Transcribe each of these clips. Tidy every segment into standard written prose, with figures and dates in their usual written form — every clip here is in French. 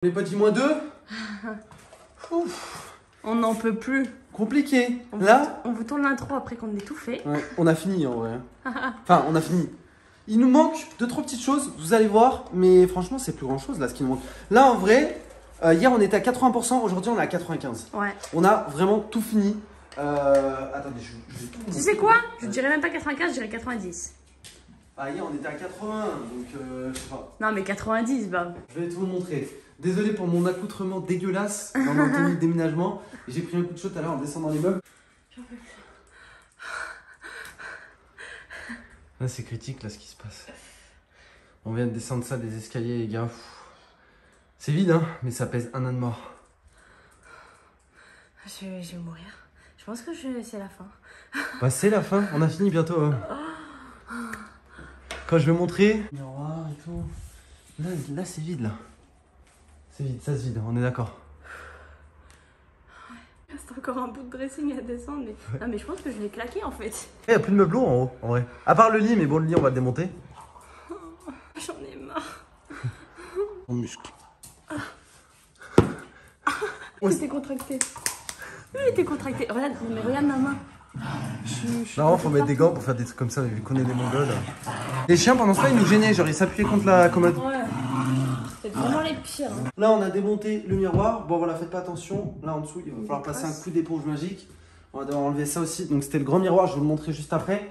Les potes, -2. On n'en peut plus. Compliqué. On vous tourne l'intro après qu'on ait tout fait. Ouais, on a fini en vrai. Enfin, on a fini. Il nous manque 2-3 petites choses, vous allez voir. Mais franchement, c'est plus grand chose là ce qui nous manque. Là, en vrai, hier on était à 80%, aujourd'hui on est à 95%. Ouais. On a vraiment tout fini. Attendez, je vais tout vous Tu sais quoi? Je dirais même pas 95, je dirais 90. Ah, hier on était à 80, donc je sais pas. Non, mais 90, bah. Je vais tout vous montrer. Désolé pour mon accoutrement dégueulasse dans mon tenue de déménagement. J'ai pris un coup de chaud tout à l'heure en descendant les meubles. Là, c'est critique, là, ce qui se passe. On vient de descendre ça des escaliers, les gars. C'est vide, hein, mais ça pèse un an de mort. Je vais mourir. Je pense que c'est la fin. Bah, c'est la fin, on a fini bientôt. Hein. Quand je vais montrer, miroir et tout. Là c'est vide, là. C'est vide, ça se vide, on est d'accord. Il reste encore un bout de dressing à descendre, mais... Ouais. Non, mais je pense que je l'ai claqué, en fait. Il n'y a plus de meubles en haut, en vrai. À part le lit, mais bon, le lit, on va le démonter. J'en ai marre. Mon muscle. Il était contracté. Il était contracté. Regarde, mais regarde ma main. Non, faut mettre des gants pour faire des trucs comme ça, mais vu qu'on est des mongols. Les chiens, pendant ce temps, ils nous gênaient, genre ils s'appuyaient contre la commode. Ouais. C'est vraiment les pires. Hein. Là, on a démonté le miroir. Bon, voilà, faites pas attention. Là, en dessous, il va falloir passer un coup d'éponge magique. On va devoir enlever ça aussi. Donc, c'était le grand miroir, je vais vous le montrer juste après.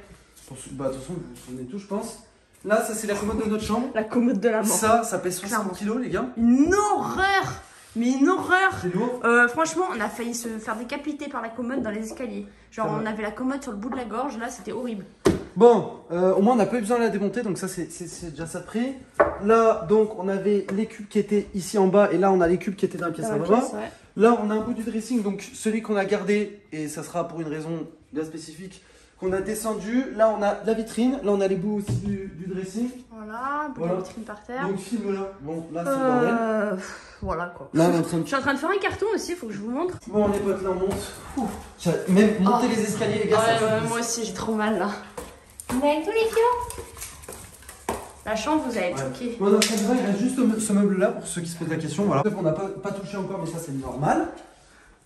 Bah, de toute façon, vous vous souvenez tout, je pense. Là, ça, c'est la commode de notre chambre. La commode de la mort. Ça pèse 60 kg, les gars. Une horreur! Mais une horreur! C'est lourd. Franchement, on a failli se faire décapiter par la commode dans les escaliers. Genre, on avait la commode sur le bout de la gorge, là, c'était horrible. Bon, au moins, on n'a pas eu besoin de la démonter, donc ça, c'est déjà ça de prix. Là, donc, on avait les cubes qui étaient ici en bas, et là, on a les cubes qui étaient dans la pièce en bas. Ouais. Là, on a un bout du dressing, donc celui qu'on a gardé, et ça sera pour une raison bien spécifique, qu'on a descendu. Là, on a la vitrine, là, on a les bouts aussi du dressing. Voilà, bout de la vitrine par terre. Donc, film là. Bon, là, c'est le bordel. Voilà quoi. Là, on est en train de... Je suis en train de faire un carton aussi, faut que je vous montre. Bon, les potes, là, on monte. Même monter les escaliers, les gars, ça moi aussi, j'ai trop mal là. Vous avez tous les kilos? La chambre, vous avez choqué. Bon, dans il reste juste ce meuble-là pour ceux qui se posent la question. Voilà. On n'a pas touché encore, mais ça, c'est normal.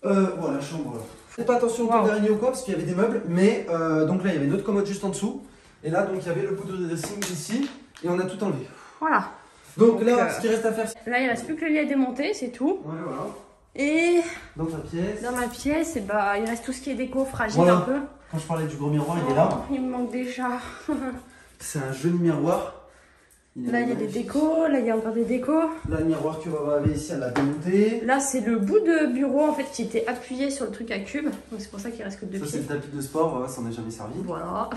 Voilà, la chambre. Faites pas attention au dernier ou quoi, parce qu'il y avait des meubles. Mais donc là, il y avait une autre commode juste en dessous. Et là, donc, il y avait le bout de dressing ici. Et on a tout enlevé. Voilà. Donc là, ce qui reste à faire, c'est... Là, il reste plus que le lit à démonter, c'est tout. Ouais, voilà. Et dans ta pièce. Dans ma pièce, et bah, il reste tout ce qui est déco fragile voilà. un peu. Quand je parlais du gros miroir, il est là. Il me manque déjà. C'est un joli miroir. Là, il y a des décos. Là, il y a encore des décos. Là, le miroir que va avoir ici, elle l'a démonté. Là, c'est le bout de bureau en fait qui était appuyé sur le truc à cube. Donc, c'est pour ça qu'il reste que deux pieds. Ça, c'est le tapis de sport. Ça n'en est jamais servi. Voilà.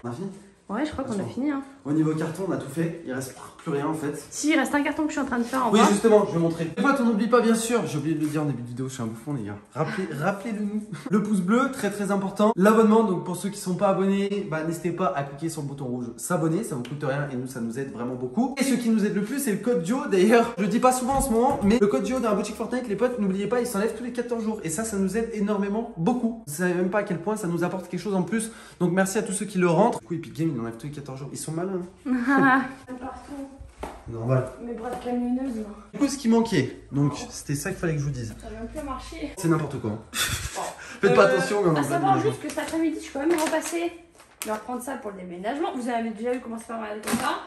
On a fini? Ouais, je crois qu'on a fini. Hein. Au niveau carton, on a tout fait. Il reste plus rien en fait. Si, il reste un carton que je suis en train de faire en bas. Oui, justement, je vais montrer. Les potes, on n'oublie pas, bien sûr. J'ai oublié de le dire en début de vidéo, je suis un bouffon, les gars. Rappelez-le nous. Le pouce bleu, très important. L'abonnement, donc pour ceux qui ne sont pas abonnés, bah, n'hésitez pas à cliquer sur le bouton rouge s'abonner. Ça vous coûte rien et nous, ça nous aide vraiment beaucoup. Et ce qui nous aide le plus, c'est le code Dio. D'ailleurs, je le dis pas souvent en ce moment, mais le code Dio dans la boutique Fortnite, les potes, n'oubliez pas, il s'enlève tous les 14 jours. Et ça nous aide énormément, beaucoup. Vous savez même pas à quel point ça nous apporte quelque chose en plus. Donc merci à tous ceux qui le rentrent. Du coup, Epic Games, il enlève tous les 14 jours. Ils sont malins. Hein. Partout. Normal. Mes bras de camionneuse là. Du coup, ce qui manquait, donc c'était ça qu'il fallait que je vous dise. Ça va même plus marcher. C'est n'importe quoi. Faites pas attention, mais on à savoir juste que cet après-midi, je suis quand même repassée. Je vais reprendre ça pour le déménagement. Vous avez déjà vu comment ça va comme ça.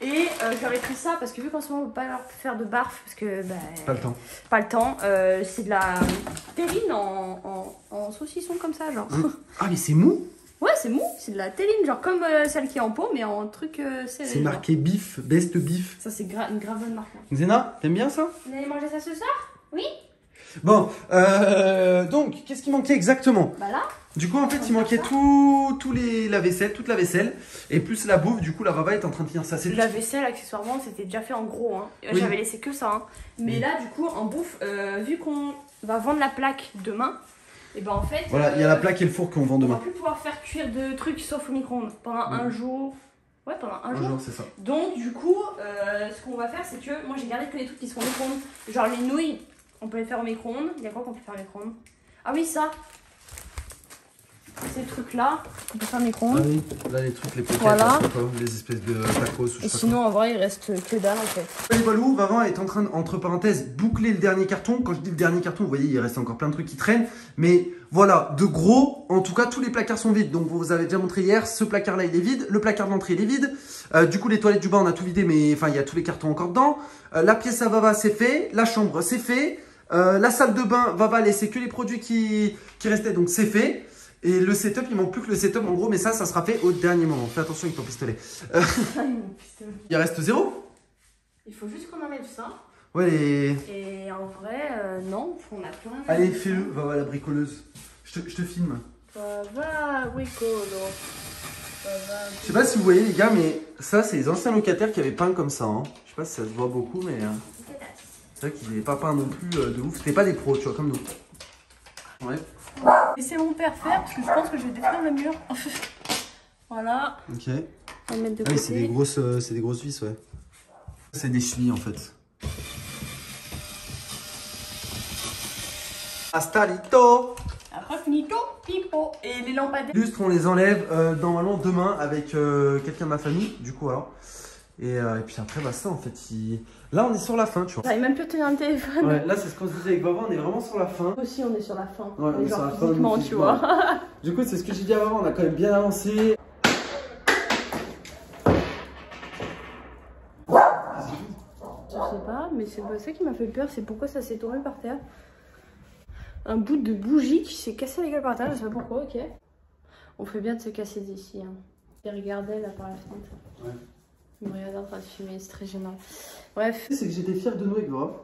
Et j'aurais pris ça parce que vu qu'en ce moment, on ne peut pas leur faire de barf parce que. Bah, pas le temps. Pas le temps. C'est de la terrine en saucisson comme ça, genre. Ah, mais c'est mou? Ouais, c'est mou, c'est de la terrine, genre comme celle qui est en pot, mais en truc serré. C'est marqué bif, best beef. Ça, c'est une grave bonne marque. Hein. Zéna, t'aimes bien ça? Vous allez manger ça ce soir? Oui. Bon, donc, qu'est-ce qui manquait exactement? Bah là. Du coup, en fait, il manquait toute la vaisselle, et plus la bouffe. Du coup, la Rava est en train de finir ça. La vaisselle, accessoirement, c'était déjà fait en gros. Hein. Oui. J'avais laissé que ça. Hein. Mais là, du coup, en bouffe, vu qu'on va vendre la plaque demain, et ben en fait. Voilà, il y a la plaque et le four qu'on vend demain. On va plus pouvoir faire cuire de trucs sauf au micro-ondes pendant un jour. Ouais, pendant un jour. C'est ça. Donc, du coup, ce qu'on va faire, c'est que moi j'ai gardé que les trucs qui sont au micro-ondes. Genre les nouilles, on peut les faire au micro-ondes. Il y a quoi qu'on peut faire au micro-ondes? Ah oui, ça. ces trucs-là. On peut faire micro-ondes. Ah oui, là les trucs, les pockets, Voilà. les espèces de tacos ou je sais Et pas sinon, en vrai, il reste que dalle en fait. Les Walou, Vavan est en train de, entre parenthèses, boucler le dernier carton. Quand je dis le dernier carton, vous voyez, il reste encore plein de trucs qui traînent. Mais voilà, de gros, en tout cas, tous les placards sont vides. Donc, vous avez déjà montré hier, ce placard-là, il est vide. Le placard d'entrée, il est vide. Du coup, les toilettes du bas, on a tout vidé, mais enfin, il y a tous les cartons encore dedans. La pièce à Vava, c'est fait. La chambre, c'est fait. La salle de bain, Vava a laissé que les produits qui restaient, donc c'est fait. Et le setup, il manque plus que le setup en gros, mais ça sera fait au dernier moment. Fais attention avec ton pistolet. Il reste 0. Il faut juste qu'on enlève ça. Ouais, Et en vrai, non, on n'a plus rien. Allez, fais-le, va la bricoleuse. Je te filme. Va, bricolo. Je sais pas si vous voyez les gars, mais ça, c'est les anciens locataires qui avaient peint comme ça. Hein. Je sais pas si ça se voit beaucoup, mais c'est vrai qu'ils n'avaient pas peint non plus de ouf. C'était pas des pros, tu vois, comme nous. Ouais. Laissez mon père faire parce que je pense que je vais détruire le mur. Voilà. Ok. On va le mettre de Ah oui, côté. c'est des grosses vis, ouais. C'est des chenilles en fait. Astalito. Après, finito, pipo. Et les lampadaires. Les lustres, on les enlève normalement demain avec quelqu'un de ma famille, du coup alors. Et puis après, bah ça en fait, là on est sur la fin, tu vois. J'arrive même plus à tenir le téléphone. Ouais, là c'est ce qu'on se disait avec Vavan, on est vraiment sur la fin. Nous aussi, on est sur la fin. Ouais, on est sur genre la fin, physiquement, tu vois. Du coup, c'est ce que j'ai dit à Vavan, on a quand même bien avancé. Je sais pas, mais c'est pas ça qui m'a fait peur, c'est pourquoi ça s'est tombé par terre. Un bout de bougie qui s'est cassé la gueule par terre, je sais pas pourquoi, ok. On fait bien de se casser d'ici. Hein. Et regardez là par la fenêtre. Ouais. Il me regarde en train de fumer, c'est très gênant. Bref. C'est que j'étais fier de nous avec Vavan.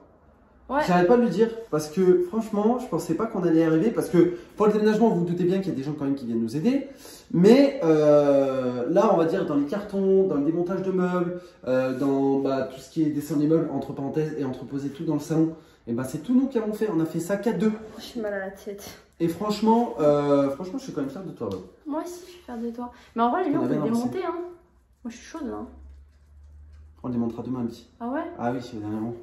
Ouais. J'arrête pas de le dire parce que franchement, je pensais pas qu'on allait y arriver parce que pour le déménagement, vous vous doutez bien qu'il y a des gens quand même qui viennent nous aider. Mais là, on va dire dans les cartons, dans le démontage de meubles, dans tout ce qui est dessin des meubles, entre parenthèses, et entreposer tout dans le salon, et c'est tout nous qui avons fait. On a fait ça 4-2. J'ai mal à la tête. Et franchement, je suis quand même fier de toi. Ouais. Moi aussi, je suis fière de toi. Mais en vrai, les murs, on peut les démonter. Hein. Moi, je suis chaude là. On le démontera demain, petit. Ah ouais? Ah oui, c'est dernièrement.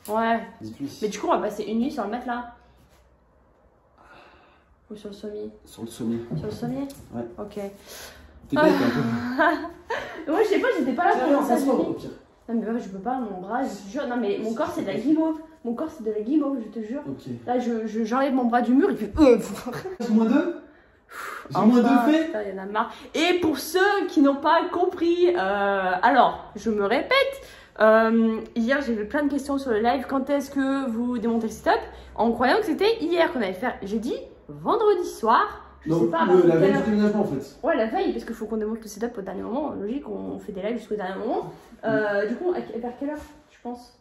Ouais. Dis-lui. Mais du coup, on va passer une nuit sur le matelas. Ou sur le sommier? Sur le sommet. Sur le sommier? Ouais. Ok. T'es bête un peu. Moi, je sais pas, j'étais pas là pour ça ça. se au pire. Non, mais je peux pas, mon bras, je te jure. Non, mais mon corps, c'est de la guimauve. Mon corps, c'est de la guimauve, je te jure. Ok. Là, j'enlève mon bras du mur, il fait. J'ai moins 2. J'ai moins 2 faits. Il y en a marre. Et pour ceux qui n'ont pas compris, alors, je me répète. Hier, j'ai vu plein de questions sur le live. Quand est-ce que vous démontez le setup? En croyant que c'était hier qu'on allait faire. J'ai dit vendredi soir. Je sais pas. La veille du déménagement en fait. Ouais, la veille, parce qu'il faut qu'on démonte le setup au dernier moment. Logique, on fait des lives jusqu'au dernier moment. Du coup, vers quelle heure, je pense?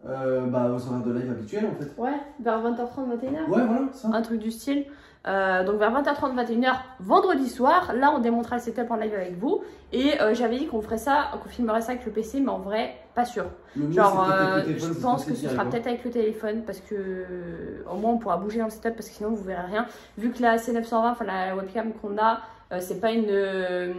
Aux horaires de live habituels en fait. Ouais, vers 20h30, 21h. Ouais, voilà, ça. Un truc du style. Donc vers 20h30, 21h, vendredi soir, là on démontrera le setup en live avec vous. Et j'avais dit qu'on ferait ça, qu'on filmerait ça avec le PC, mais en vrai, pas sûr. Genre, je pense que ce sera peut-être avec le téléphone, parce que au moins on pourra bouger dans le setup, parce que sinon vous verrez rien. Vu que la C920, enfin la webcam qu'on a, c'est pas une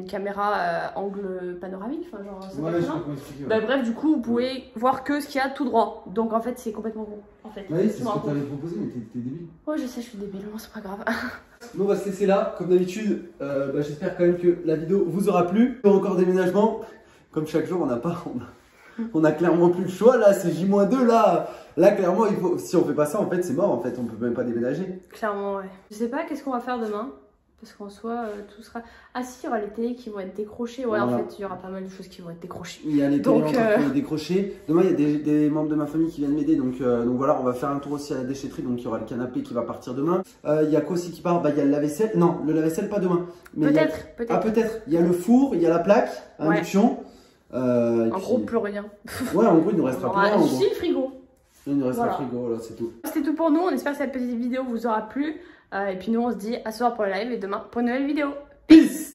caméra angle panoramique, enfin genre ça ouais, je sais pas comment expliquer, ouais. Bref, du coup vous pouvez voir que ce qu'il y a tout droit. Donc en fait c'est complètement bon. En fait, ouais, c'est ce que t'avais proposé, mais t'es débile. Ouais, je sais, je suis débile, moi c'est pas grave. Nous on va se laisser là, comme d'habitude. J'espère quand même que la vidéo vous aura plu. Encore déménagement, comme chaque jour on a clairement plus le choix là, c'est J-2 là. Là clairement il faut, si on fait pas ça en fait c'est mort en fait, on peut même pas déménager. Clairement ouais. Je sais pas qu'est-ce qu'on va faire demain. Parce qu'en soi, tout sera... Ah si, il y aura les télés qui vont être décrochées. Ouais, voilà. En fait, il y aura pas mal de choses qui vont être décrochées. Il y a les télés qui vont être décrochées. Demain, il y a des membres de ma famille qui viennent m'aider. Donc voilà, on va faire un tour aussi à la déchetterie. Donc il y aura le canapé qui va partir demain. Il y a quoi aussi qui part? Il y a le lave-vaisselle. Non, le lave-vaisselle pas demain. Peut-être. Ah peut-être. Il y a le four, il y a la plaque, induction. En gros, plus rien. Ouais, en gros, il nous restera plus rien. Juste le frigo. Il nous restera le frigo, voilà, c'est tout. C'était tout pour nous. On espère que cette petite vidéo vous aura plu. Et puis nous, on se dit à ce soir pour le live et demain pour une nouvelle vidéo. Peace!